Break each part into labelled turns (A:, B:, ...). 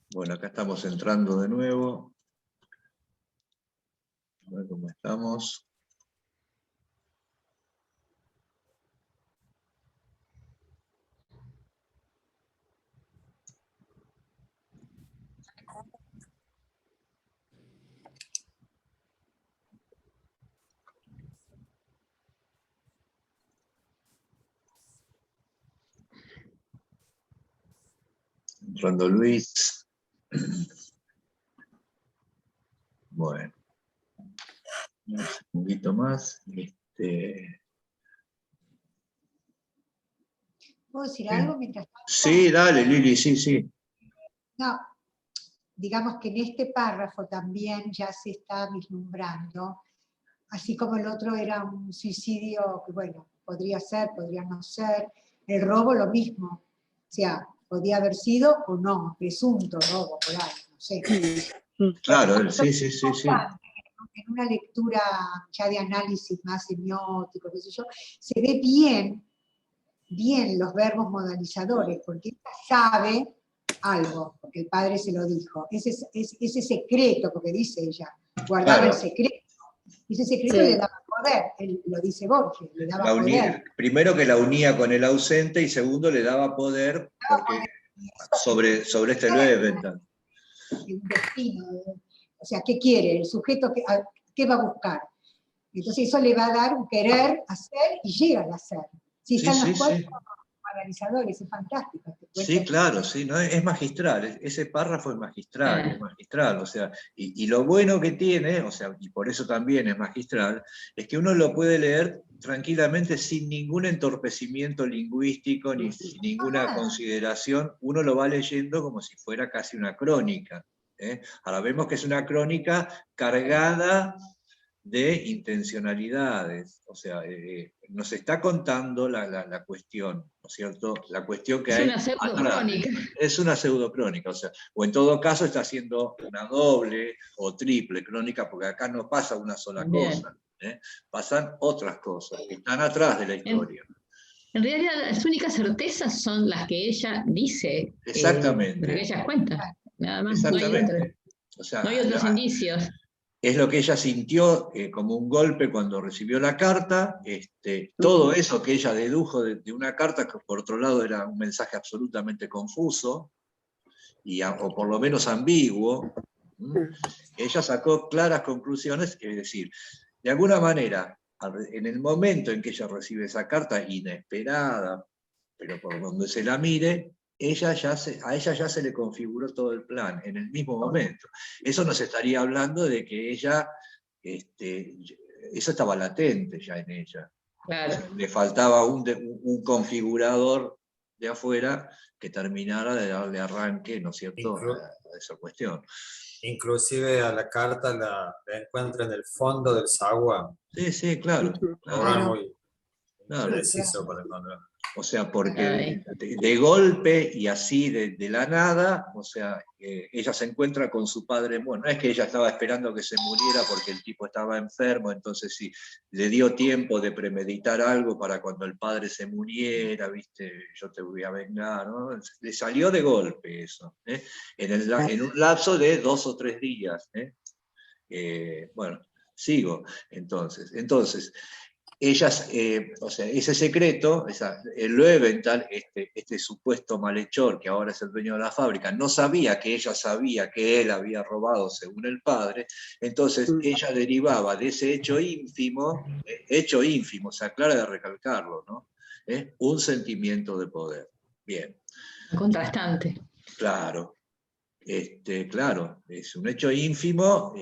A: Bueno, acá estamos entrando de nuevo. A ver cómo estamos. Entrando Luis. Bueno. Un segundito más.
B: ¿Puedo decir algo mientras tanto?
A: Sí, dale, Lili, sí.
B: No, digamos que en este párrafo también ya se está vislumbrando, así como el otro era un suicidio que, bueno, podría ser, podría no ser, el robo lo mismo, o sea, podía haber sido o no, presunto robo por ahí, no sé.
A: Claro, sí.
B: En una lectura ya de análisis más semiótico, qué sé yo, se ve bien los verbos modalizadores, porque ella sabe algo, porque el padre se lo dijo. Ese secreto, porque dice ella, guardaba
A: Claro.
B: el secreto. Ese secreto
C: Sí.
B: le daba poder, lo dice Borges, le daba poder.
A: Primero que la unía con el ausente y segundo le daba poder porque sobre este Löwenthal.
B: Un destino. O sea, ¿qué quiere? El sujeto, ¿qué va a buscar? Entonces eso le va a dar un querer hacer y llega al hacer. Sí, están los cuatro analizadores, es fantástico.
A: Sí, claro, sí, ¿no? Es magistral, ese párrafo es magistral, o sea, y lo bueno que tiene, o sea, y por eso también es magistral, es que uno lo puede leer tranquilamente sin ningún entorpecimiento lingüístico, ni sin ninguna consideración, uno lo va leyendo como si fuera casi una crónica. Ahora vemos que es una crónica cargada de intencionalidades, o sea, nos está contando la cuestión, ¿no es cierto? La cuestión que hay.
C: Es una pseudocrónica.
A: Es una pseudocrónica, o en todo caso está haciendo una doble o triple crónica, porque acá no pasa una sola cosa, pasan otras cosas que están atrás de la historia.
C: En realidad las únicas certezas son las que ella dice,
A: Exactamente.
C: las que ella cuenta, nada más,
A: Exactamente.
C: no hay otros indicios.
A: Es lo que ella sintió como un golpe cuando recibió la carta, todo eso que ella dedujo de una carta, que por otro lado era un mensaje absolutamente confuso, o por lo menos ambiguo, ella sacó claras conclusiones, es decir, de alguna manera, en el momento en que ella recibe esa carta inesperada, pero por donde se la mire, a ella ya se le configuró todo el plan, en el mismo momento. Eso nos estaría hablando de que ella, eso estaba latente ya en ella.
C: Claro.
A: O sea, le faltaba un configurador de afuera que terminara de darle arranque, ¿no es cierto?, a esa cuestión.
D: Inclusive a la carta la encuentra en el fondo del zaguán.
A: Sí, claro.
D: Ahora muy
A: Claro.
D: preciso para encontrar.
A: O sea, porque de golpe y así de la nada, o sea, ella se encuentra con su padre muerto. No es que ella estaba esperando que se muriera porque el tipo estaba enfermo, entonces sí, le dio tiempo de premeditar algo para cuando el padre se muriera, viste, yo te voy a vengar, ¿no? Le salió de golpe eso, en un lapso de 2 o 3 días. Bueno, sigo, entonces ellas, o sea, ese secreto, el Löwenthal, este supuesto malhechor que ahora es el dueño de la fábrica, no sabía que ella sabía que él había robado según el padre, entonces ella derivaba de ese hecho ínfimo, se aclara de recalcarlo, ¿no? Un sentimiento de poder. Bien.
C: Contrastante.
A: Claro. Claro, es un hecho ínfimo,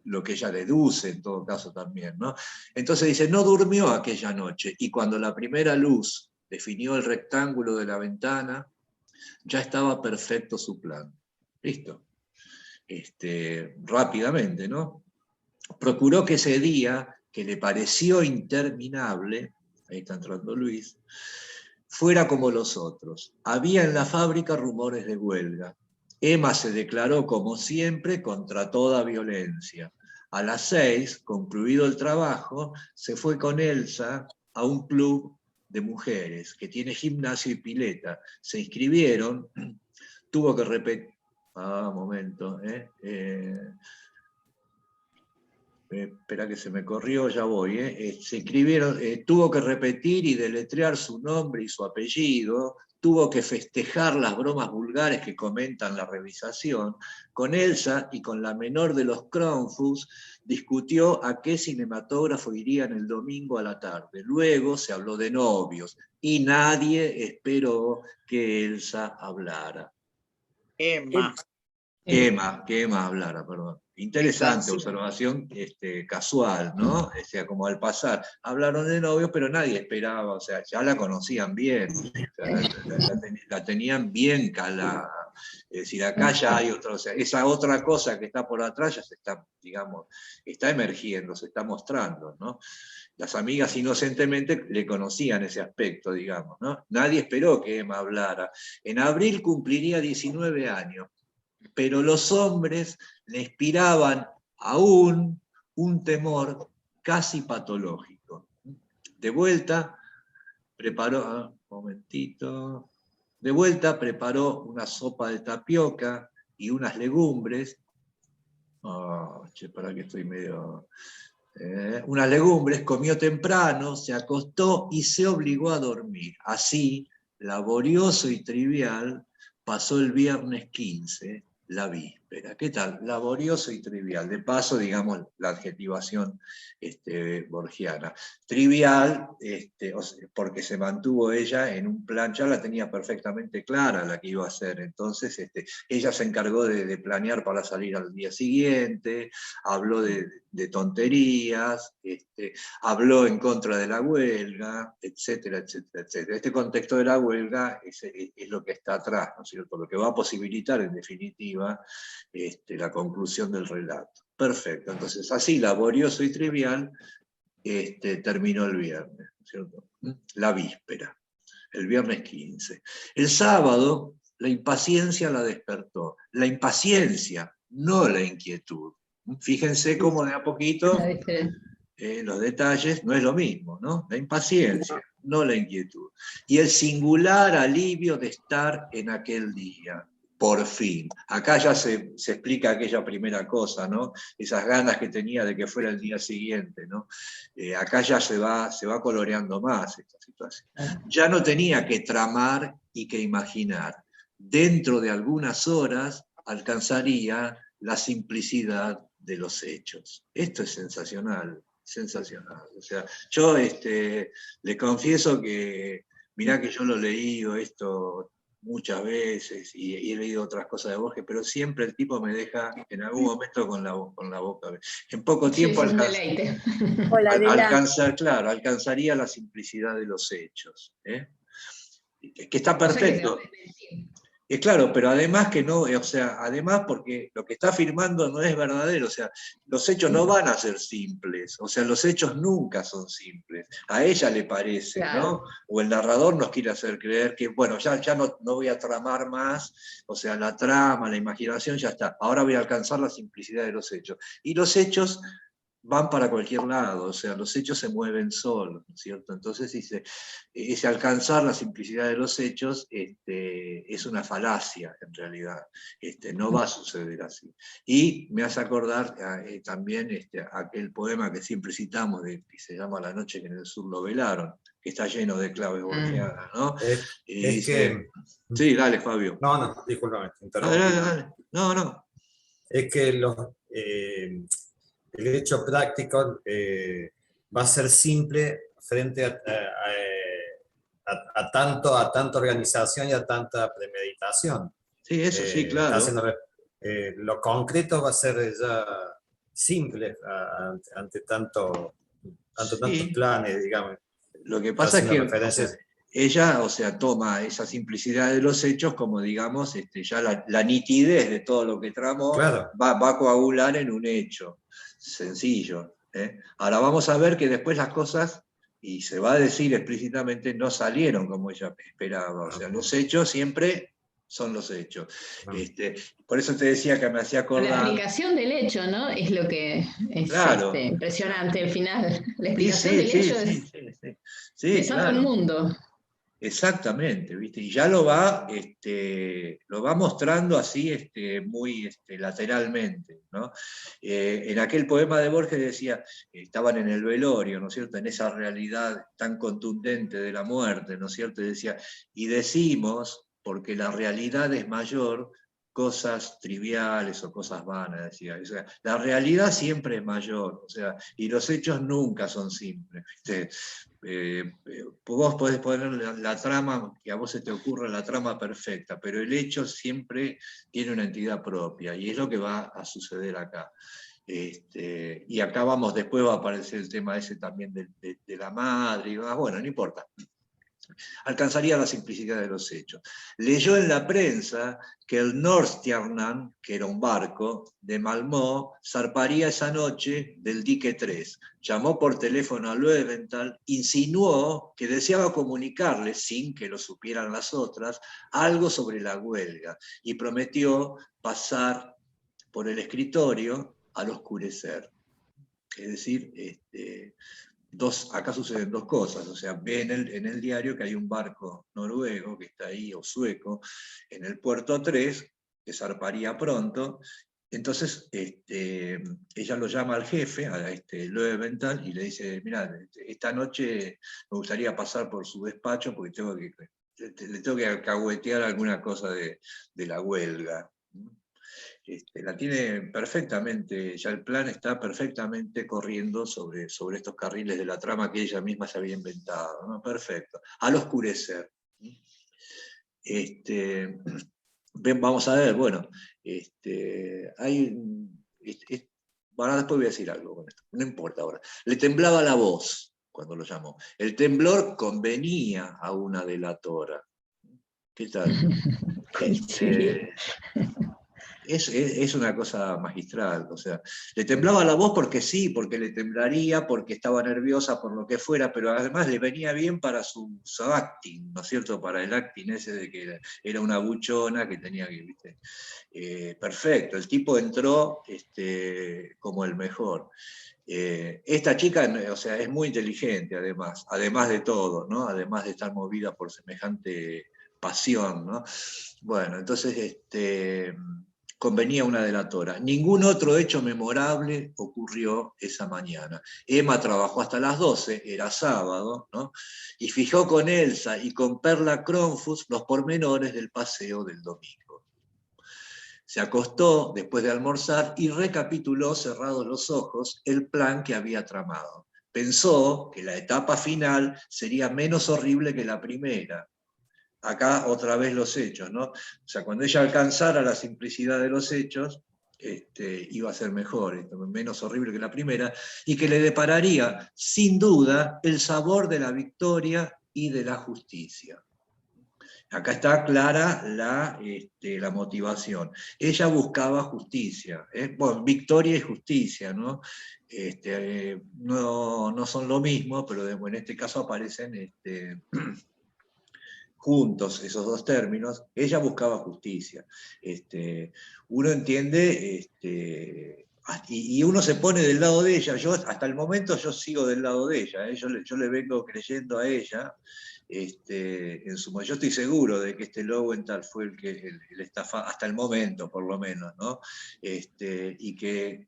A: lo que ella deduce en todo caso también, ¿no? Entonces dice, no durmió aquella noche, y cuando la primera luz definió el rectángulo de la ventana, ya estaba perfecto su plan. Listo. Rápidamente, ¿no? Procuró que ese día, que le pareció interminable, ahí está entrando Luis, fuera como los otros. Había en la fábrica rumores de huelga. Emma se declaró, como siempre, contra toda violencia. A las 6, concluido el trabajo, se fue con Elsa a un club de mujeres que tiene gimnasio y pileta. Se inscribieron, tuvo que Momento. Espera que se me corrió, ya voy. Se escribieron, tuvo que repetir y deletrear su nombre y su apellido, tuvo que festejar las bromas vulgares que comentan la revisación. Con Elsa y con la menor de los Cronfus discutió a qué cinematógrafo irían el domingo a la tarde. Luego se habló de novios y nadie esperó que Elsa hablara.
E: Emma.
A: Que Emma hablara, perdón. Interesante observación casual, ¿no? O sea, como al pasar, hablaron de novios, pero nadie esperaba, o sea, ya la conocían bien, o sea, la tenían bien calada. Es decir, acá ya hay otra, o sea, esa otra cosa que está por atrás ya se está, digamos, está emergiendo, se está mostrando, ¿no? Las amigas inocentemente le conocían ese aspecto, digamos, ¿no? Nadie esperó que Emma hablara. En abril cumpliría 19 años. Pero los hombres le inspiraban aún un temor casi patológico. De vuelta, preparó una sopa de tapioca y unas legumbres. Para que estoy medio... unas legumbres, comió temprano, se acostó y se obligó a dormir. Así, laborioso y trivial, pasó el viernes 15, la víspera. ¿Qué tal? Laborioso y trivial. De paso, digamos, la adjetivación borgiana. Trivial, porque se mantuvo ella en un plan, ya la tenía perfectamente clara la que iba a hacer. Entonces, ella se encargó de planear para salir al día siguiente, habló de tonterías, habló en contra de la huelga, etcétera, etcétera, etcétera. Este contexto de la huelga es lo que está atrás, ¿no es cierto? Lo que va a posibilitar, en definitiva, la conclusión del relato. Perfecto, entonces así, laborioso y trivial, terminó el viernes, ¿no es cierto? La víspera, el viernes 15. El sábado, la impaciencia la despertó. La impaciencia, no la inquietud. Fíjense cómo de a poquito los detalles no es lo mismo, ¿no? La impaciencia, no la inquietud. Y el singular alivio de estar en aquel día, por fin. Acá ya se explica aquella primera cosa, ¿no? Esas ganas que tenía de que fuera el día siguiente, ¿no? Acá ya se va coloreando más esta situación. Ya no tenía que tramar y que imaginar. Dentro de algunas horas alcanzaría la simplicidad de los hechos. Esto es sensacional, sensacional. O sea, yo le confieso que, mirá que yo lo he leído esto muchas veces y he leído otras cosas de Borges, pero siempre el tipo me deja en algún momento con la boca. En poco tiempo alcanzaría la simplicidad de los hechos. Que está perfecto. Claro, pero además que no, o sea, además porque lo que está afirmando no es verdadero, o sea, los hechos no van a ser simples, o sea, los hechos nunca son simples, a ella le parece, ¿no? O el narrador nos quiere hacer creer que, bueno, ya no voy a tramar más, o sea, la trama, la imaginación ya está, ahora voy a alcanzar la simplicidad de los hechos. Y los hechos van para cualquier lado, o sea, los hechos se mueven solos, ¿no es cierto? Entonces dice, ese alcanzar la simplicidad de los hechos es una falacia, en realidad, no va a suceder así. Y me hace acordar también aquel poema que siempre citamos, que se llama La noche que en el sur lo velaron, que está lleno de claves borgianas, ¿no? Sí, dale, Fabio.
D: No, discúlpame, te interrumpí.
A: Dale. No.
D: Es que el hecho práctico va a ser simple frente a tanta organización y a tanta premeditación.
A: Sí, eso sí, claro.
D: Lo concreto va a ser ya simple ante tantos planes, digamos.
A: Lo que pasa es que ella, o sea, toma esa simplicidad de los hechos como, digamos, ya la nitidez de todo lo que tramó, claro, va a coagular en un hecho sencillo. Ahora vamos a ver que después las cosas, y se va a decir explícitamente, no salieron como ella esperaba. O sea, los hechos siempre son los hechos. Por eso te decía que me hacía acordar...
C: La explicación del hecho, ¿no? Es lo que es impresionante al final. La explicación del hecho es...
A: Sí,
C: desata el mundo.
A: Exactamente, ¿viste? Y ya lo va mostrando así muy lateralmente, ¿no? En aquel poema de Borges decía, estaban en el velorio, ¿no es cierto?, en esa realidad tan contundente de la muerte, ¿no es cierto?, y decía, y decimos, porque la realidad es mayor, cosas triviales o cosas vanas, decía. O sea, la realidad siempre es mayor, o sea, y los hechos nunca son simples, ¿viste? Vos podés poner la trama, que a vos se te ocurra la trama perfecta, pero el hecho siempre tiene una entidad propia, y es lo que va a suceder acá. Y acá después va a aparecer el tema ese también de la madre, y bueno, no importa. Alcanzaría la simplicidad de los hechos. Leyó en la prensa que el Nordstjernan, que era un barco de Malmö, zarparía esa noche del dique 3. Llamó por teléfono a Löwenthal, insinuó que deseaba comunicarle, sin que lo supieran las otras, algo sobre la huelga, y prometió pasar por el escritorio al oscurecer. Es decir, acá suceden dos cosas, o sea, ve en el diario que hay un barco noruego que está ahí, o sueco, en el puerto 3, que zarparía pronto. Entonces ella lo llama al jefe, a Löwenthal, y le dice, mirá, esta noche me gustaría pasar por su despacho porque le tengo que alcahuetear alguna cosa de la huelga. La tiene perfectamente, ya el plan está perfectamente corriendo sobre estos carriles de la trama que ella misma se había inventado, ¿no? Perfecto. Al oscurecer. Vamos a ver, bueno, bueno, después voy a decir algo con esto, no importa ahora. Le temblaba la voz cuando lo llamó. El temblor convenía a una delatora. ¿Qué tal? Es una cosa magistral, o sea, le temblaba la voz porque sí, porque le temblaría, porque estaba nerviosa, por lo que fuera, pero además le venía bien para su acting, ¿no es cierto? Para el acting ese de que era una buchona que tenía que, ¿viste? Perfecto, el tipo entró como el mejor. Esta chica, o sea, es muy inteligente además de todo, ¿no? Además de estar movida por semejante pasión, ¿no? Bueno, entonces, convenía una delatora. Ningún otro hecho memorable ocurrió esa mañana. Emma trabajó hasta las 12, era sábado, ¿no? Y fijó con Elsa y con Perla Cronfus los pormenores del paseo del domingo. Se acostó después de almorzar y recapituló, cerrados los ojos, el plan que había tramado. Pensó que la etapa final sería menos horrible que la primera. Acá otra vez los hechos, ¿no? O sea, cuando ella alcanzara la simplicidad de los hechos, iba a ser mejor, menos horrible que la primera, y que le depararía, sin duda, el sabor de la victoria y de la justicia. Acá está clara la motivación. Ella buscaba justicia, bueno, victoria y justicia, ¿no? No son lo mismo, pero en este caso aparecen juntos esos dos términos. Ella buscaba justicia. Uno entiende, y uno se pone del lado de ella. Hasta el momento yo sigo del lado de ella, yo le vengo creyendo a ella. Yo estoy seguro de que Löwenthal fue el estafado, hasta el momento por lo menos, ¿no? Y que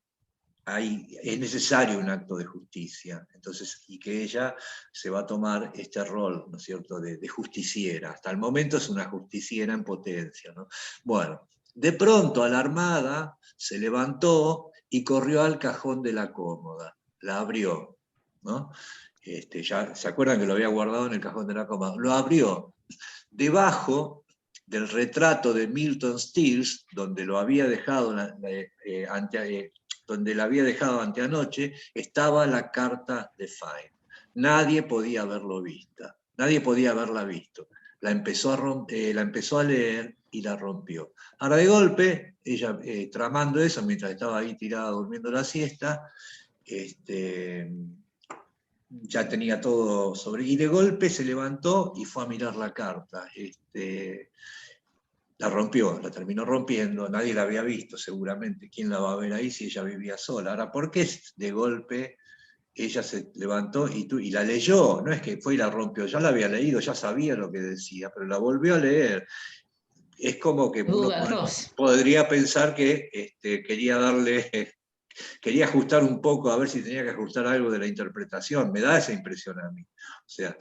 A: es necesario un acto de justicia, entonces, y que ella se va a tomar este rol, ¿no es cierto?, de justiciera. Hasta el momento es una justiciera en potencia, ¿no? Bueno, de pronto alarmada se levantó y corrió al cajón de la cómoda, la abrió, ¿no? Ya se acuerdan que lo había guardado en el cajón de la cómoda, lo abrió. Debajo del retrato de Milton Stills, donde lo había dejado donde la había dejado anteanoche, estaba la carta de Fine. Nadie podía haberla visto. La empezó a leer y la rompió. Ahora de golpe, ella tramando eso, mientras estaba ahí tirada durmiendo la siesta, ya tenía todo sobre... Y de golpe se levantó y fue a mirar la carta. La rompió, la terminó rompiendo, nadie la había visto seguramente. ¿Quién la va a ver ahí si ella vivía sola? Ahora, ¿por qué de golpe ella se levantó y la leyó, no es que fue y la rompió, ya la había leído, ya sabía lo que decía, pero la volvió a leer. Es como que uno
C: Ross.
A: podría pensar que quería ajustar un poco, a ver si tenía que ajustar algo de la interpretación, me da esa impresión a mí. O sea,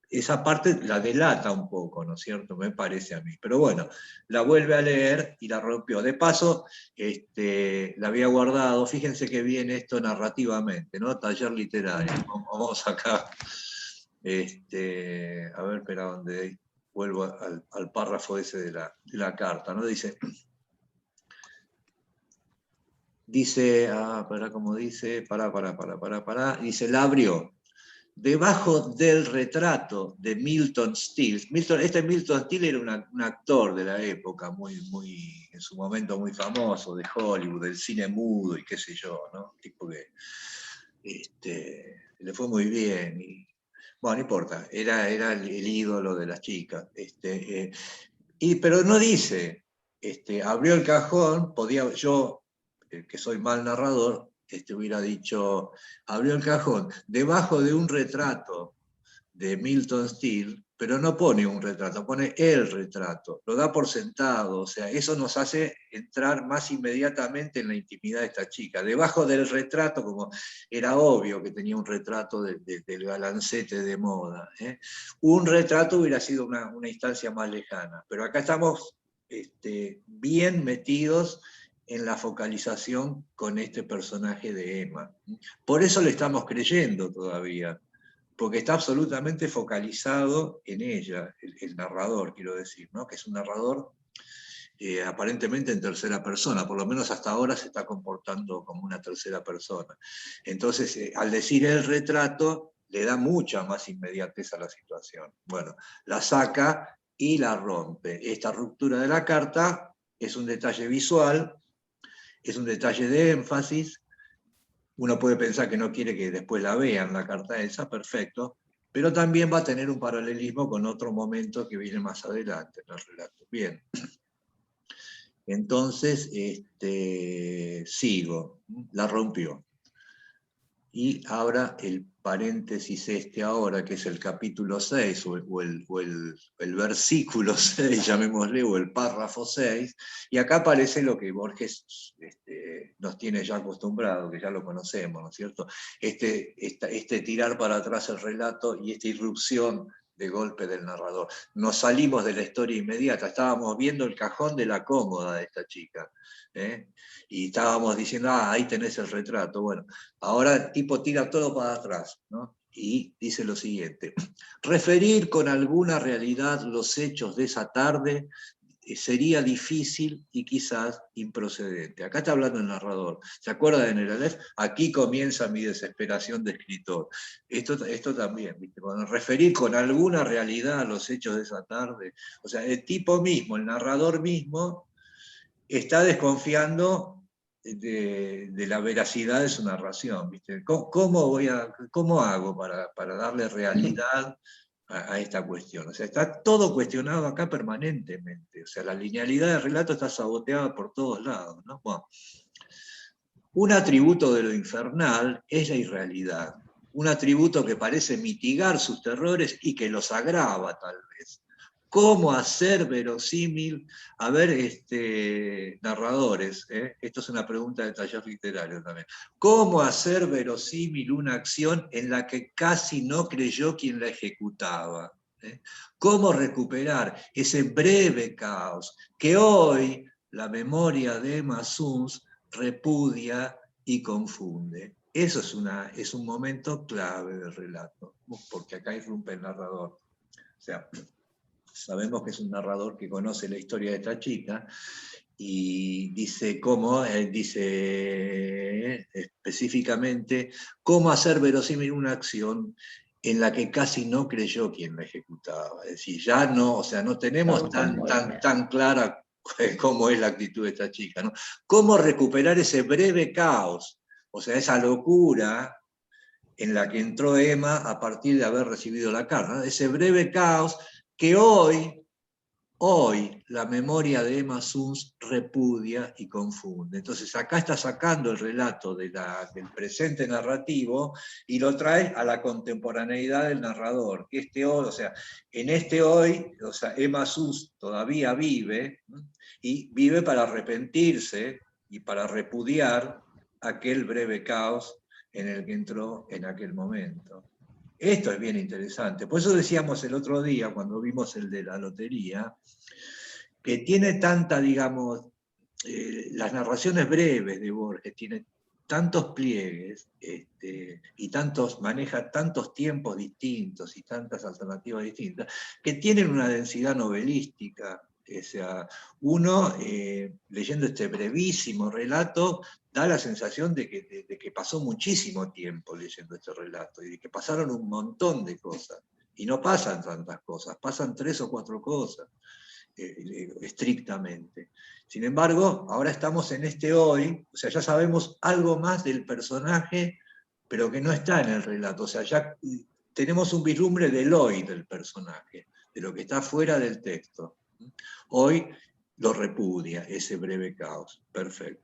A: esa parte la delata un poco, ¿no es cierto? Me parece a mí. Pero bueno, la vuelve a leer y la rompió. De paso, la había guardado, fíjense que viene esto narrativamente, ¿no? Taller literario. Vamos acá. A ver, espera, ¿dónde? Vuelvo al párrafo ese de la carta, ¿no? Dice, ¿cómo dice? Dice, la abrió. Debajo del retrato de Milton Steele. Milton Steele era un actor de la época, en su momento muy famoso, de Hollywood, del cine mudo y qué sé yo, ¿no? Tipo que le fue muy bien. Bueno, no importa, era el ídolo de las chicas. Pero no dice, abrió el cajón, yo, que soy mal narrador, hubiera dicho, abrió el cajón, debajo de un retrato de Milton Steele, pero no pone un retrato, pone el retrato, lo da por sentado, o sea, eso nos hace entrar más inmediatamente en la intimidad de esta chica. Debajo del retrato, como era obvio que tenía un retrato del galancete de moda, un retrato hubiera sido una instancia más lejana, pero acá estamos bien metidos en la focalización con este personaje de Emma. Por eso le estamos creyendo todavía, porque está absolutamente focalizado en ella, el narrador, quiero decir, ¿no? Que es un narrador aparentemente en tercera persona, por lo menos hasta ahora se está comportando como una tercera persona. Entonces, al decir el retrato, le da mucha más inmediatez a la situación. Bueno, la saca y la rompe. Esta ruptura de la carta es un detalle visual, es un detalle de énfasis. Uno puede pensar que no quiere que después la vean la carta esa, perfecto, pero también va a tener un paralelismo con otro momento que viene más adelante en el relato. Bien. Entonces, sigo, la rompió. Y ahora el paréntesis ahora, que es el capítulo 6, o el versículo 6, llamémosle, o el párrafo 6, y acá aparece lo que Borges nos tiene ya acostumbrado, que ya lo conocemos, ¿no es cierto? Este tirar para atrás el relato y esta irrupción de golpe del narrador. Nos salimos de la historia inmediata, estábamos viendo el cajón de la cómoda de esta chica, y estábamos diciendo, ahí tenés el retrato. Bueno, ahora el tipo tira todo para atrás, ¿no? Y dice lo siguiente: referir con alguna realidad los hechos de esa tarde sería difícil y quizás improcedente. Acá está hablando el narrador. ¿Se acuerdan en el Aleph? Aquí comienza mi desesperación de escritor. Esto también, ¿viste? Cuando referir con alguna realidad los hechos de esa tarde, o sea, el tipo mismo, el narrador mismo, está desconfiando de la veracidad de su narración, ¿viste? ¿Cómo hago para darle realidad a esta cuestión? O sea, está todo cuestionado acá permanentemente. O sea, la linealidad del relato está saboteada por todos lados, ¿no? Bueno, un atributo de lo infernal es la irrealidad. Un atributo que parece mitigar sus terrores y que los agrava, tal vez. ¿Cómo hacer verosímil? A ver, narradores, esto es una pregunta de taller literario también. ¿Cómo hacer verosímil una acción en la que casi no creyó quien la ejecutaba? ¿Cómo recuperar ese breve caos que hoy la memoria de Emma Suns repudia y confunde? Eso es un momento clave del relato, porque acá irrumpe el narrador. O sea, sabemos que es un narrador que conoce la historia de esta chica y dice dice específicamente cómo hacer verosímil una acción en la que casi no creyó quien la ejecutaba. Es decir, ya no, o sea, no tenemos tan clara cómo es la actitud de esta chica, ¿no? Cómo recuperar ese breve caos, o sea, esa locura en la que entró Emma a partir de haber recibido la carta, ¿no? Ese breve caos que hoy Hoy la memoria de Emma Suns repudia y confunde. Entonces acá está sacando el relato del presente narrativo y lo trae a la contemporaneidad del narrador. Este hoy, o sea, en este hoy, o sea, Emma Suns todavía vive, ¿no? Y vive para arrepentirse y para repudiar aquel breve caos en el que entró en aquel momento. Esto es bien interesante. Por eso decíamos el otro día, cuando vimos el de la lotería, que tiene tanta, digamos, las narraciones breves de Borges, tiene tantos pliegues y maneja tantos tiempos distintos y tantas alternativas distintas, que tienen una densidad novelística. O sea, uno, leyendo este brevísimo relato, da la sensación de que pasó muchísimo tiempo leyendo este relato y de que pasaron un montón de cosas. Y no pasan tantas cosas, pasan 3 o 4 cosas, estrictamente. Sin embargo, ahora estamos en este hoy, o sea, ya sabemos algo más del personaje, pero que no está en el relato. O sea, ya tenemos un vislumbre del hoy del personaje, de lo que está fuera del texto. Hoy lo repudia, ese breve caos. Perfecto.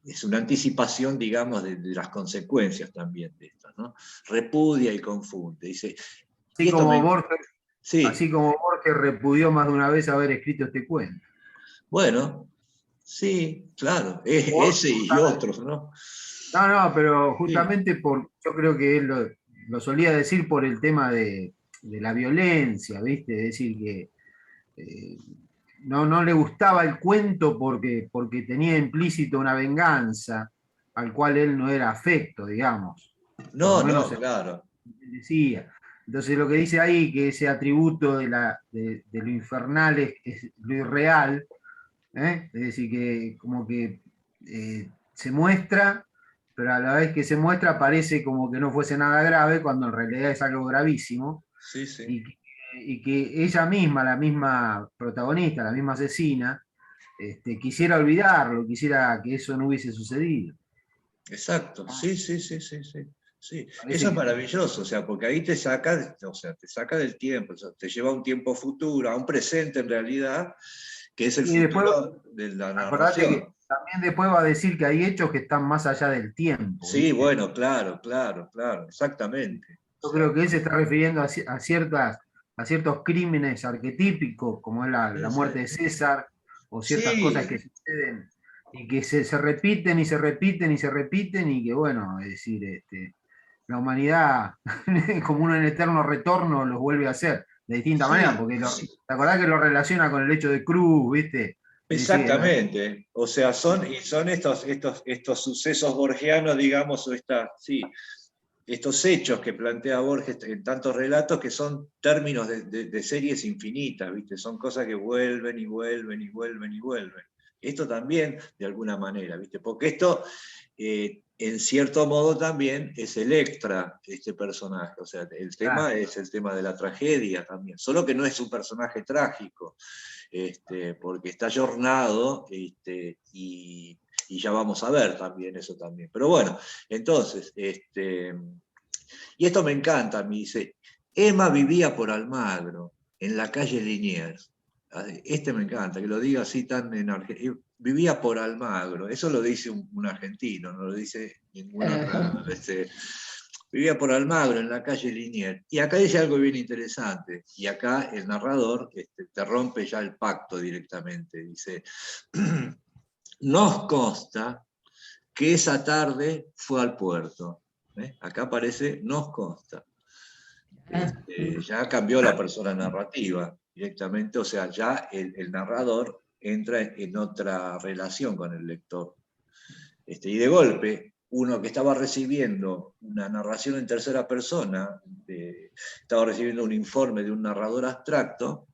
A: Es una anticipación, digamos, de las consecuencias también de esto, ¿no? Repudia y confunde. Dice,
E: Así como Borges,
A: sí.
E: así como Borges repudió más de una vez haber escrito este cuento.
A: Bueno, sí, claro, ese y otros, ¿no?
E: No, pero justamente yo creo que él lo solía decir por el tema de la violencia, ¿viste? Es decir, que no le gustaba el cuento porque tenía implícito una venganza al cual él no era afecto, digamos.
A: No,
E: Por lo menos
A: claro.
E: decía. Entonces lo que dice ahí, que ese atributo de lo infernal es lo irreal, ¿eh? Es decir, que como que se muestra, pero a la vez que se muestra parece como que no fuese nada grave, cuando en realidad es algo gravísimo,
A: Sí, sí.
E: y que ella misma, la misma protagonista, la misma asesina, quisiera olvidarlo, quisiera que eso no hubiese sucedido.
A: Exacto, sí. Sí,
E: Parece
A: eso es
E: que
A: maravilloso, o sea, porque ahí te saca, o sea, te saca del tiempo, o sea, te lleva a un tiempo futuro, a un presente en realidad, que es el
E: y después,
A: futuro de la
E: acordate que
A: narración.
E: también después va a decir que hay hechos que están más allá del tiempo,
A: Sí,
E: ¿viste?
A: bueno, claro, exactamente. O
E: Yo
A: sea,
E: creo que él se está refiriendo a ciertos crímenes arquetípicos, como es la muerte de César, o ciertas cosas que
A: sí,
E: suceden y que se repiten y se repiten y se repiten, y que bueno, es decir, la humanidad, como uno en eterno retorno, los vuelve a hacer de distinta manera,
A: sí,
E: porque ¿te acordás que lo relaciona con el hecho de Cruz, viste? Es decir,
A: exactamente. O sea, son estos sucesos borgianos, digamos, o estos hechos que plantea Borges en tantos relatos que son términos de series infinitas, ¿viste? Son cosas que vuelven y vuelven y vuelven y vuelven. Esto también, de alguna manera, ¿viste? Porque esto, en cierto modo, también es el extra, este personaje. O sea, el tema es el tema de la tragedia también, solo que no es un personaje trágico, porque está ayornado, y ya vamos a ver también eso también. Pero bueno, entonces, y esto me encanta, me dice, Emma vivía por Almagro, en la calle Liniers. Me encanta, que lo diga así tan en Argentina. Vivía por Almagro, eso lo dice un argentino, no lo dice ninguna otra. Vivía por Almagro, en la calle Liniers. Y acá dice algo bien interesante, y acá el narrador te rompe ya el pacto directamente. Dice, nos consta que esa tarde fue al puerto. Acá aparece nos consta. Ya cambió la persona narrativa directamente, o sea, ya el narrador entra en otra relación con el lector. Y de golpe, uno que estaba recibiendo una narración en tercera persona, estaba recibiendo un informe de un narrador abstracto,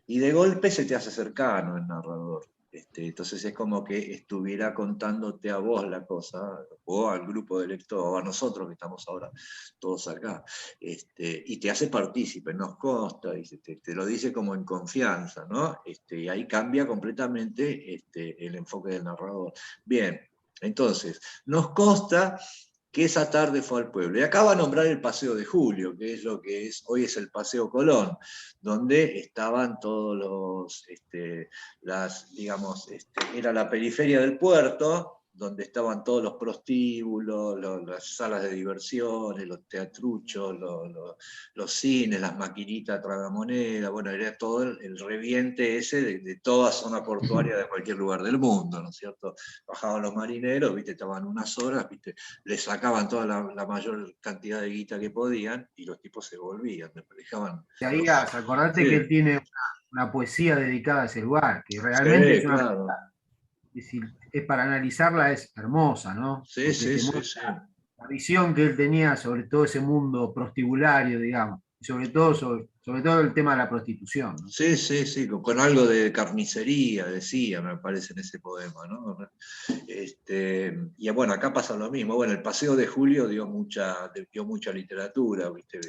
A: y de golpe se te hace cercano el narrador. Entonces es como que estuviera contándote a vos la cosa, o al grupo de lectores, o a nosotros que estamos ahora todos acá, y te hace partícipe, nos consta, y te lo dice como en confianza, ¿no? Y ahí cambia completamente el enfoque del narrador. Bien, entonces, nos consta que esa tarde fue al pueblo. Y acá va a nombrar el Paseo de Julio, que es lo que es, hoy es el Paseo Colón, donde estaban todos los, digamos, era la periferia del puerto, donde estaban todos los prostíbulos, las salas de diversiones, los teatruchos, los cines, las maquinitas tragamonedas, bueno, era todo el reviente ese de toda zona portuaria de cualquier lugar del mundo, ¿no es cierto? Bajaban los marineros, ¿viste? Estaban unas horas, ¿viste? Les sacaban toda la mayor cantidad de guita que podían y los tipos se volvían, después dejaban...
E: Isaías, acordate
A: Sí,
E: que él tiene una poesía dedicada a ese lugar, que realmente
A: sí,
E: es una,
A: claro.
E: es para analizarla, es hermosa, ¿no?
A: Sí,
E: Porque
A: sí,
E: te
A: sí, sí.
E: muestra la visión que él tenía sobre todo ese mundo prostibulario, digamos, y sobre todo el tema de la prostitución, ¿no?
A: Sí, sí, sí, con algo de carnicería, decía, me parece en ese poema, ¿no? Y bueno, acá pasa lo mismo. Bueno, el Paseo de Julio dio mucha literatura, ¿viste?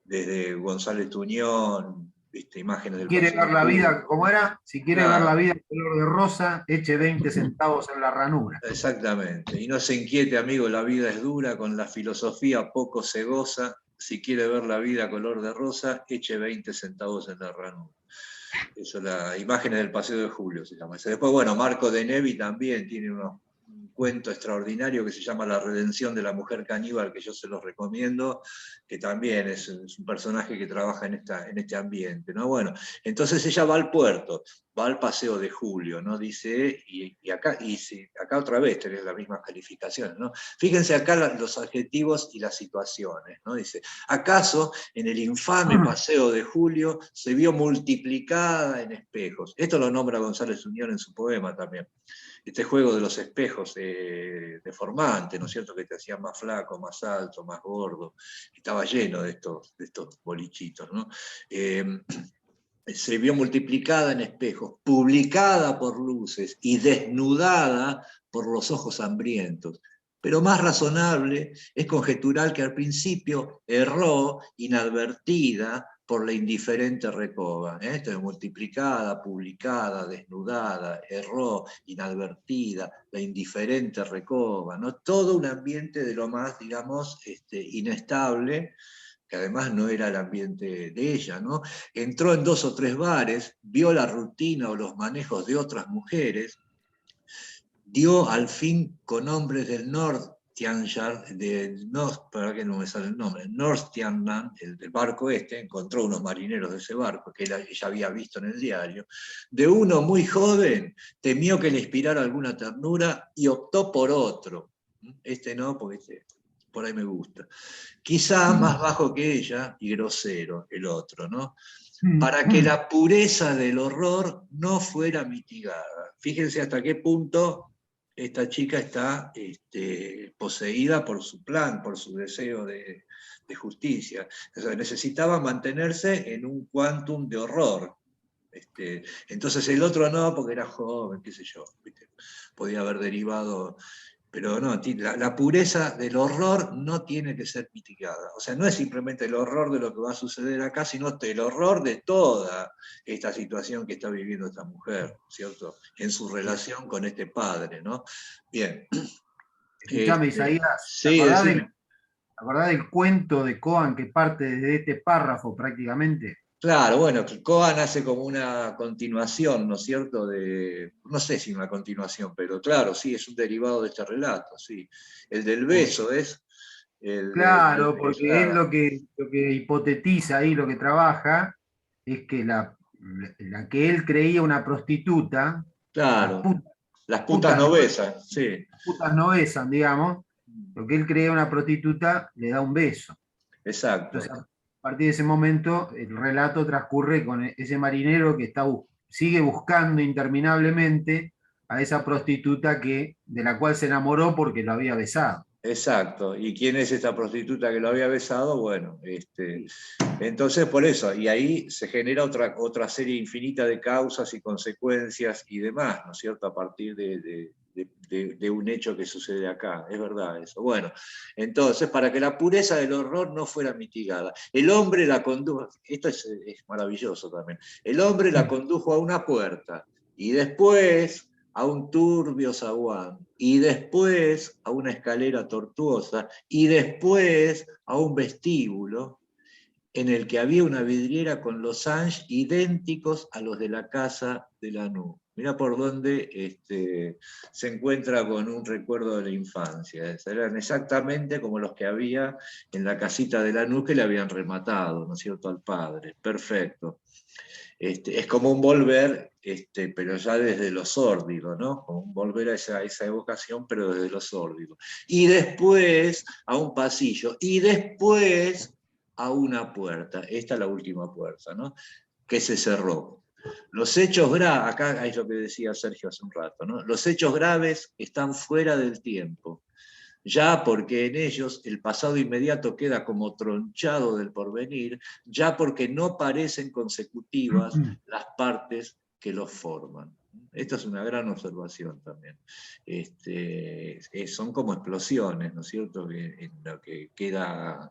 A: Desde González Tuñón, ¿viste? Imágenes
E: Si
A: del
E: quiere
A: Paseo
E: ver
A: de
E: la
A: Julio.
E: vida, ¿cómo era? Si quiere ver la
A: Claro,
E: vida en color de rosa, eche 20 centavos en la ranura.
A: exactamente. Y no se inquiete, amigo, la vida es dura, con la filosofía poco se goza. Si quiere ver la vida color de rosa, eche 20 centavos en la ranura. Eso, la imágenes del Paseo de Julio se llama. Después, bueno, Marco de Nevi también tiene un cuento extraordinario que se llama La redención de la mujer caníbal, que yo se los recomiendo, que también es un personaje que trabaja en este ambiente, ¿no? Bueno, entonces ella va al puerto, va al Paseo de Julio, ¿no? Dice, acá otra vez tenés las mismas calificaciones, ¿no? Fíjense acá los adjetivos y las situaciones, ¿no? Dice, ¿acaso en el infame Paseo de Julio se vio multiplicada en espejos? Esto lo nombra González Unión en su poema también. Este juego de los espejos deformantes, ¿no es cierto? Que te hacían más flaco, más alto, más gordo. Estaba lleno de estos bolichitos, ¿no? Se vio multiplicada en espejos, publicada por luces y desnudada por los ojos hambrientos. Pero más razonable es conjeturar que al principio erró inadvertida por la indiferente recoba. Esto es multiplicada, publicada, desnudada, erró, inadvertida, la indiferente recoba, ¿no? Todo un ambiente de lo más, digamos, inestable, que además no era el ambiente de ella, ¿no? Entró en 2 o 3 bares, vio la rutina o los manejos de otras mujeres, dio al fin con hombres del para que no me sale el nombre, Northtianland, el barco encontró unos marineros de ese barco que ella había visto en el diario. De uno muy joven, temió que le inspirara alguna ternura y optó por otro. No, porque por ahí me gusta. Quizá más bajo que ella y grosero el otro, ¿no? Para que la pureza del horror no fuera mitigada. Fíjense hasta qué punto esta chica está poseída por su plan, por su deseo de justicia. O sea, necesitaba mantenerse en un quantum de horror. Entonces el otro no, porque era joven, qué sé yo, ¿viste? Podía haber derivado, pero no, la pureza del horror no tiene que ser mitigada. O sea, no es simplemente el horror de lo que va a suceder acá, sino el horror de toda esta situación que está viviendo esta mujer, ¿cierto? En su relación con este padre, ¿no? Bien.
E: Escuchame, Isaías,
A: Sí, decime.
E: ¿te acordás del cuento de Coan que parte desde este párrafo prácticamente?
A: Claro, bueno, Coan hace como una continuación, ¿no es cierto? No sé si una continuación, pero claro, sí, es un derivado de este relato, sí. El del beso es.
E: Claro, porque él
A: Claro,
E: lo que hipotetiza ahí, lo que trabaja, es que la que él creía una prostituta, las
A: claro. Las putas
E: putas
A: no
E: no,
A: besan, sí.
E: putas no besan, digamos, lo que él creía una prostituta le da un beso.
A: Exacto.
E: Entonces, a partir de ese momento, el relato transcurre con ese marinero que sigue buscando interminablemente a esa prostituta de la cual se enamoró porque lo había besado.
A: Exacto. ¿Y quién es esta prostituta que lo había besado? Bueno, entonces por eso, y ahí se genera otra serie infinita de causas y consecuencias y demás, ¿no es cierto? A partir de un hecho que sucede acá, es verdad eso. Bueno, entonces, para que la pureza del horror no fuera mitigada, el hombre la condujo, esto es maravilloso también, el hombre la condujo a una puerta y después a un turbio zaguán, y después a una escalera tortuosa, y después a un vestíbulo en el que había una vidriera con losange idénticos a los de la casa de Lanús. Mirá por dónde se encuentra con un recuerdo de la infancia. Eran exactamente como los que había en la casita de Lanús que le habían rematado, ¿no es cierto?, al padre. Perfecto. Es como un volver, pero ya desde lo sórdido, ¿no? Como un volver a esa evocación, pero desde lo sórdido. Y después a un pasillo, y después a una puerta. Esta es la última puerta, ¿no?, que se cerró. Los hechos graves, acá es lo que decía Sergio hace un rato, ¿no? Los hechos graves están fuera del tiempo, ya porque en ellos el pasado inmediato queda como tronchado del porvenir, ya porque no parecen consecutivas las partes que los forman. Esta es una gran observación también. Son como explosiones, ¿no es cierto?, en lo que quedan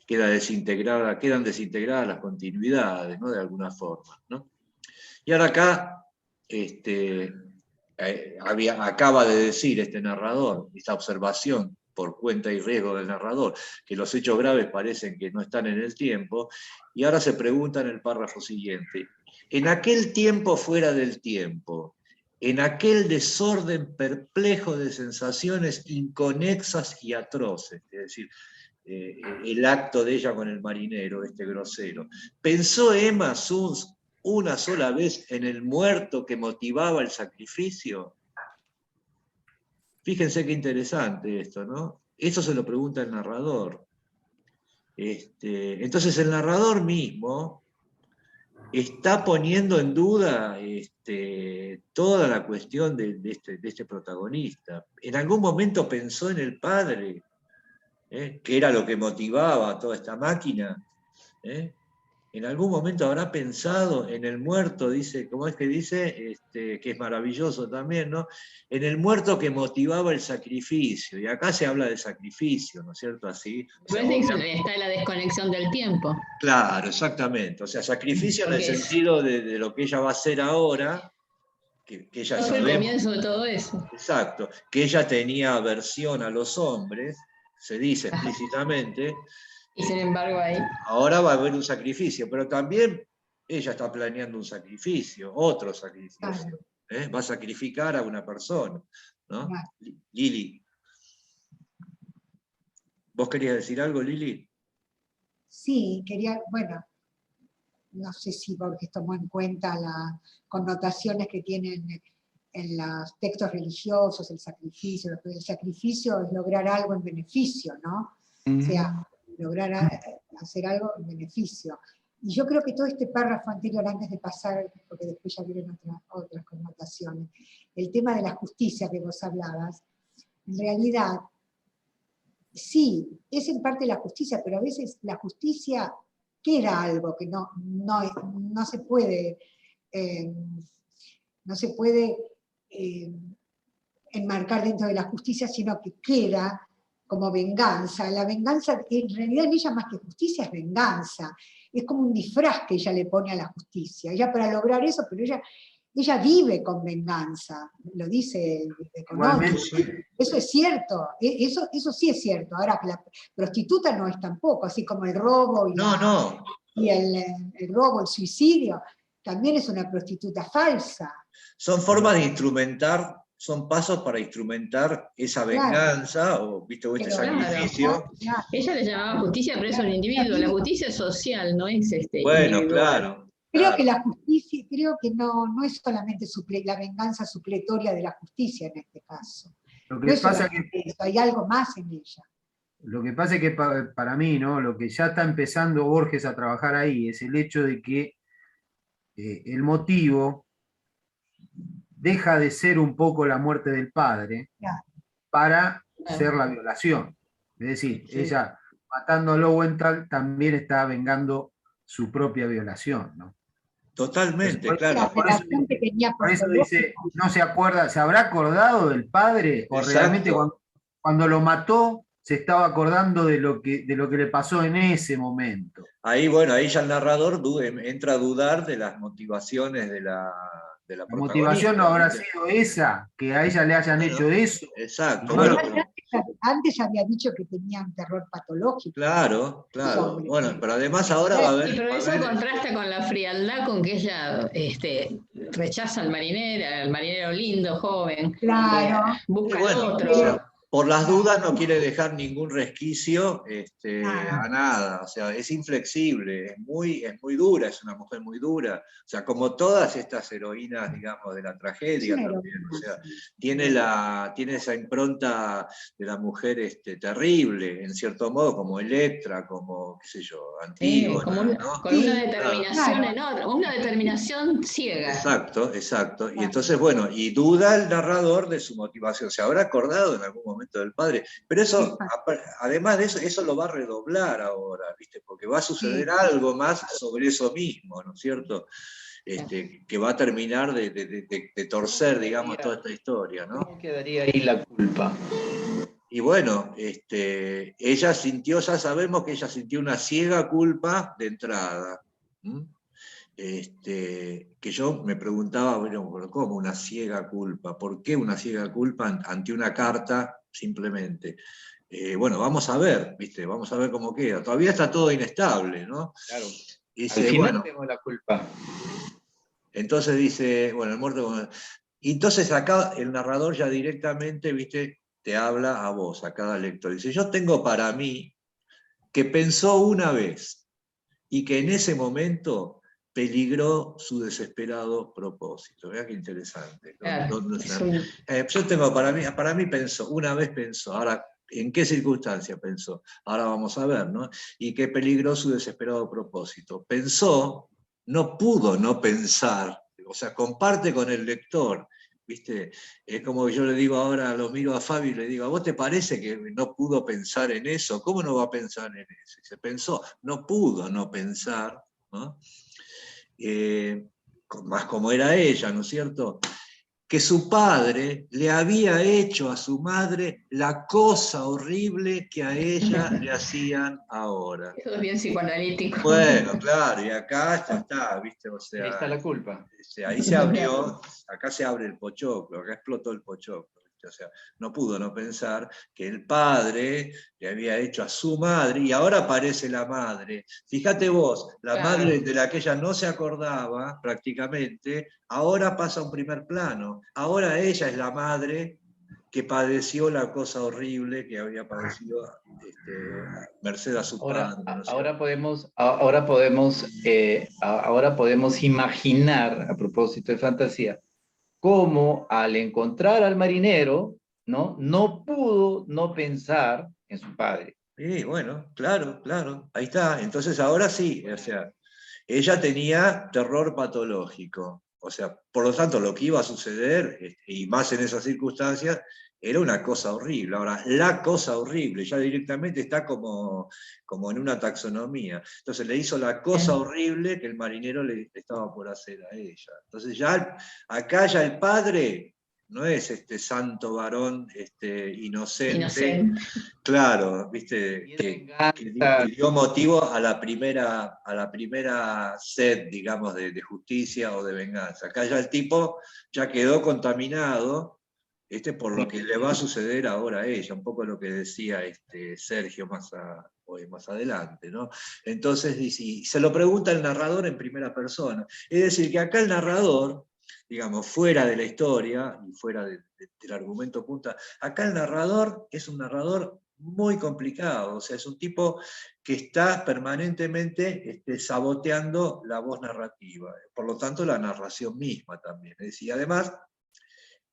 A: desintegradas las continuidades, ¿no?, de alguna forma, ¿no? Y ahora acá, acaba de decir este narrador, esta observación por cuenta y riesgo del narrador, que los hechos graves parecen que no están en el tiempo, y ahora se pregunta en el párrafo siguiente: en aquel tiempo fuera del tiempo, en aquel desorden perplejo de sensaciones inconexas y atroces, es decir, el acto de ella con el marinero, grosero, ¿pensó Emma Suns una sola vez en el muerto que motivaba el sacrificio? Fíjense qué interesante esto, ¿no? Eso se lo pregunta el narrador. Entonces el narrador mismo está poniendo en duda toda la cuestión de este protagonista. En algún momento pensó en el padre, que era lo que motivaba a toda esta máquina. En algún momento habrá pensado en el muerto, dice, ¿cómo es que dice? Que es maravilloso también, ¿no? En el muerto que motivaba el sacrificio. Y acá se habla de sacrificio, ¿no es cierto? Así. O sea,
C: está la desconexión del tiempo.
A: Claro, exactamente. O sea, sacrificio en el sentido de lo que ella va a hacer ahora, que ella
C: fue el comienzo de todo eso.
A: Exacto, que ella tenía aversión a los hombres, se dice explícitamente.
C: Y sin embargo ahí.
A: Ahora va a haber un sacrificio, pero también ella está planeando un sacrificio, otro sacrificio. Va a sacrificar a una persona, ¿no? Lili. ¿Vos querías decir algo, Lili?
B: Sí, quería, bueno, no sé si Borges tomó en cuenta las connotaciones que tienen en los textos religiosos, el sacrificio. El sacrificio es lograr algo en beneficio, ¿no? O sea, lograr hacer algo en beneficio. Y yo creo que todo este párrafo anterior, antes de pasar, porque después ya vienen otras connotaciones, el tema de la justicia que vos hablabas, en realidad, sí, es en parte la justicia, pero a veces la justicia queda algo que no se puede, enmarcar dentro de la justicia, sino que queda como venganza. La venganza, en realidad en ella más que justicia es venganza, es como un disfraz que ella le pone a la justicia, ella para lograr eso, pero ella vive con venganza, lo dice eso es cierto, eso sí es cierto. Ahora que la prostituta no es tampoco, así como el robo y el robo, el suicidio, también es una prostituta falsa.
A: Son formas de instrumentar, son pasos para instrumentar esa venganza, o viste este sacrificio.
C: Claro. Ella le llamaba justicia, pero es un individuo, la justicia es social, no es
A: bueno,
C: individual.
A: claro.
B: Creo que la justicia, no es solamente la venganza supletoria de la justicia en este caso.
E: Lo que pasa que
B: eso, hay algo más en ella.
E: Lo que pasa es que para mí, ¿no? Lo que ya está empezando Borges a trabajar ahí es el hecho de que el motivo deja de ser un poco la muerte del padre para ser la violación. Es decir, ella matando a Lowenthal también está vengando su propia violación, ¿no?
A: Totalmente, claro.
E: Por eso dice, no se acuerda, ¿se habrá acordado del padre? ¿O realmente cuando lo mató se estaba acordando de lo que le pasó en ese momento?
A: Ahí ya el narrador entra a dudar de las motivaciones de la de la
E: La motivación no
A: protagonista,
E: habrá
A: ¿viste?
E: sido esa, que a ella le hayan
A: Bueno,
E: hecho eso.
A: exacto.
E: ¿no?
A: Bueno,
B: Además, antes había dicho que tenía un terror patológico.
A: claro, claro.
B: Sobre
A: Bueno, pero además ahora va a
C: Sí,
A: haber,
C: pero
A: va a
C: eso
A: haber,
C: contrasta con la frialdad con que ella rechaza al marinero lindo, joven,
B: Claro,
A: y
C: busca al
A: bueno, o
C: otro.
A: sea, por las
B: claro,
A: dudas no quiere dejar ningún resquicio
B: nada.
A: a nada, o sea, es inflexible, es muy dura, es una mujer muy dura, o sea, como todas estas heroínas, digamos, de la
B: Es
A: tragedia
B: una
A: también, o
B: heroína,
A: sea,
B: sí.
A: tiene esa impronta de la mujer terrible, en cierto modo, como Electra, como, qué sé yo, Antígona, ¿no?
C: Con una
B: Sí,
A: Claro.
C: determinación
B: claro,
C: enorme, una determinación ciega.
A: Exacto, exacto. Y
B: claro.
A: entonces, bueno, y duda el narrador de su motivación. Se habrá acordado en algún momento del padre, pero eso, además de eso, eso lo va a redoblar ahora, ¿viste? Porque va a suceder
B: Sí.
A: algo más sobre eso mismo, ¿no es cierto? Que va a terminar de torcer, digamos, toda esta historia, ¿no?
F: ¿Cómo quedaría ahí la culpa?
A: Y bueno, ella sintió, ya sabemos que ella sintió una ciega culpa de entrada. ¿M? Que yo me preguntaba, bueno, ¿cómo una ciega culpa? ¿Por qué una ciega culpa ante una carta simplemente? Bueno, vamos a ver, ¿viste? Vamos a ver cómo queda. Todavía está todo inestable, ¿no?
F: Claro.
A: Dice,
F: Al final
A: bueno,
F: vemos la culpa.
A: entonces dice, bueno, el muerto... Y entonces acá el narrador ya directamente, ¿viste? Te habla a vos, a cada lector. Dice, yo tengo para mí que pensó una vez y que en ese momento peligró su desesperado propósito. Mirá qué interesante.
C: Claro,
A: Yo tengo para mí pensó, una vez pensó, ahora, ¿en qué circunstancia pensó? Ahora vamos a ver, ¿no? Y que peligró su desesperado propósito. Pensó, no pudo no pensar, o sea, comparte con el lector. ¿Viste? Es como que yo le digo ahora, lo miro a Fabi y le digo, ¿a vos te parece que no pudo pensar en eso? ¿Cómo no va a pensar en eso? Y se pensó, no pudo no pensar, ¿no? Más como era ella, ¿no es cierto? Que su padre le había hecho a su madre la cosa horrible que a ella le hacían ahora.
C: eso es bien psicoanalítico.
A: Bueno, claro, y acá ya está, ¿viste? O
F: Y ahí está
A: sea,
F: la culpa.
A: ahí se abrió, acá se abre el pochoclo, acá explotó el pochoclo. ¿Viste? O sea, no pudo no pensar que el padre le había hecho a su madre y ahora aparece la madre. Fíjate vos, la
C: Claro.
A: madre de la que ella no se acordaba prácticamente, ahora pasa a un primer plano. Ahora ella es la madre que padeció la cosa horrible que había padecido merced a su
F: Ahora,
A: padre, ¿no es
F: ahora
A: cierto?
F: podemos, ahora podemos imaginar, a propósito de fantasía, cómo al encontrar al marinero, ¿no? No pudo no pensar en su padre.
A: Sí, bueno, claro, claro, ahí está. Entonces ahora sí, o sea, ella tenía terror patológico. O sea, por lo tanto, lo que iba a suceder, y más en esas circunstancias, era una cosa horrible. Ahora, la cosa horrible, ya directamente está como en una taxonomía. Entonces le hizo la cosa horrible que el marinero le estaba por hacer a ella. Entonces ya acá ya el padre no es este santo varón inocente.
C: Inocente.
A: Claro, viste,
F: Y es
A: que
F: venganza.
A: dio motivo a la primera sed, digamos, de justicia o de venganza. Acá ya el tipo ya quedó contaminado por lo que le va a suceder ahora a ella, un poco lo que decía Sergio hoy más adelante, ¿no? Entonces, y se lo pregunta el narrador en primera persona. Es decir, que acá el narrador, digamos, fuera de la historia y fuera del argumento punta, acá el narrador es un narrador muy complicado, o sea, es un tipo que está permanentemente saboteando la voz narrativa, por lo tanto la narración misma también. Es decir, además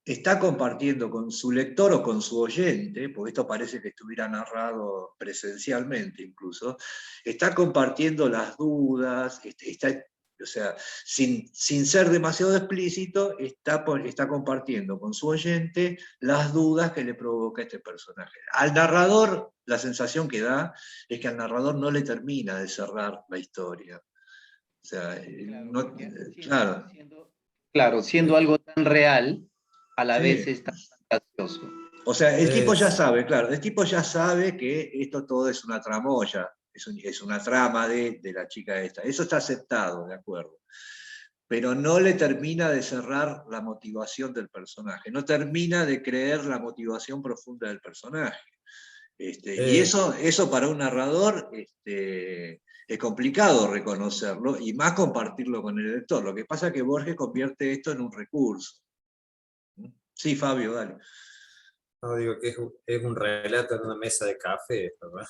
A: está compartiendo con su lector o con su oyente, porque esto parece que estuviera narrado presencialmente incluso, está compartiendo las dudas, o sea, sin ser demasiado explícito, está compartiendo con su oyente las dudas que le provoca este personaje. Al narrador, la sensación que da es que al narrador no le termina de cerrar la historia. O sea, claro.
F: Claro, siendo algo tan real, a la vez
A: Sí.
F: es tan fantasioso.
A: O sea, el tipo ya
D: Es-
A: sabe, claro, el tipo ya sabe que esto todo es una tramoya, es una trama de la chica esta. Eso está aceptado, de acuerdo. pero no le termina de cerrar la motivación del personaje, no termina de creer la motivación profunda del personaje. Y eso para un narrador es complicado reconocerlo, y más compartirlo con el lector. Lo que pasa es que Borges convierte esto en un recurso. Sí, Fabio, dale.
D: No, digo que es un relato en una mesa de café, ¿verdad?